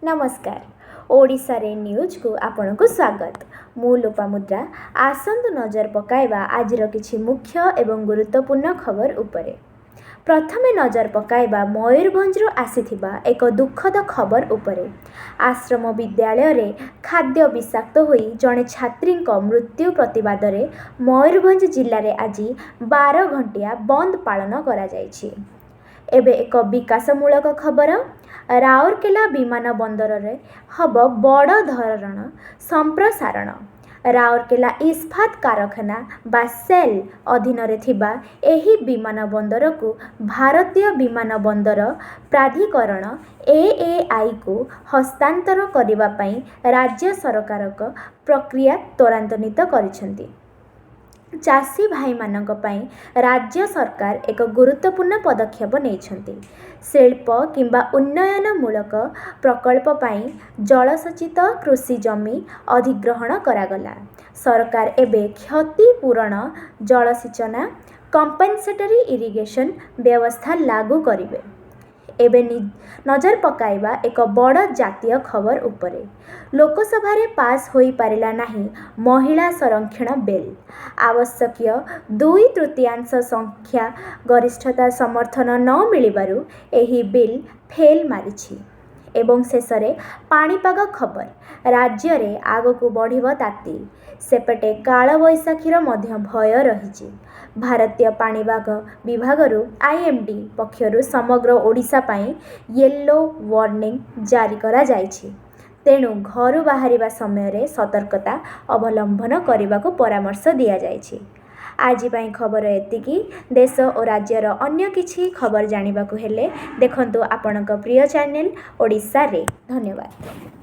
नमस्कार। ओडिशा रे न्यूज को आपण को स्वागत। मु लोपामुद्रा आसंतु नजर पकाइबा आजिर किछि मुख्य एवं गुरुत्वपूर्ण खबर उपरे। प्रथमे नजर पकाइबा मयूरभंजरू आसीथिबा एक दुखद खबर उपरे। आश्रम विद्यालय रे खाद्य विषाक्त होई जणे छात्री मृत्यु प्रतिवाद रे मयूरभंज जिल्ला रे आज 12 घंटिया बंद पालन करा जायछि। एबे एक विकासमूलक खबर। राउरकेला विमान बंदर रे हब बड़ धरण संप्रसारण। राउरकेला इस्पात कारखाना बा सेल अधीन रे थिबा एही विमान बंदर को भारतीय विमान बंदर प्राधिकरण AAI को हस्तांतर करिबा पई राज्य सरकारक प्रक्रिया त्वरान्वित करिसेंती। चाषी भाई मानक पई राज्य सरकार एक गुरुत्वपूर्ण पदक्षेप नेइछंती। शिल्प किंबा उन्नयनमूलक प्रकल्प पई जलसचित कृषि जमी अधिग्रहण करागला। सरकार एबे क्षतिपूरण जलसिंचन कंपेंसेटरी इरिगेशन व्यवस्था लागू करिवे। एबे नजर पकाइबा एक बड़ जातीय खबर उपरे। लोकसभा रे पास होई पारिला नाही महिला संरक्षण बिल। आवश्यकीय 2/3 संख्या गरिष्ठता समर्थन न मिलिबारु एही बिल फेल मारिछि। एवं शेषरे पाणीपाग खबर। राज्य रे आगकू बढ़िबो ताती। सेपटे काल बैशाखीर मध्य भय रहिछि। भारतीय पाणीपाग विभागरू IMD पक्षरु समग्र ओडिशा पई येलो वार्निंग जारी करा जायछि। तेणु घरु बाहरिबा समय रे सतर्कता अवलंबन करबाको परामर्श दिया जायछि। आज पई खबर एतिकी। देश और राज्यर अन्य किछि खबर जानिबाको हेले देखंतु आपणक प्रिय चैनल ओडिशा रे। धन्यवाद।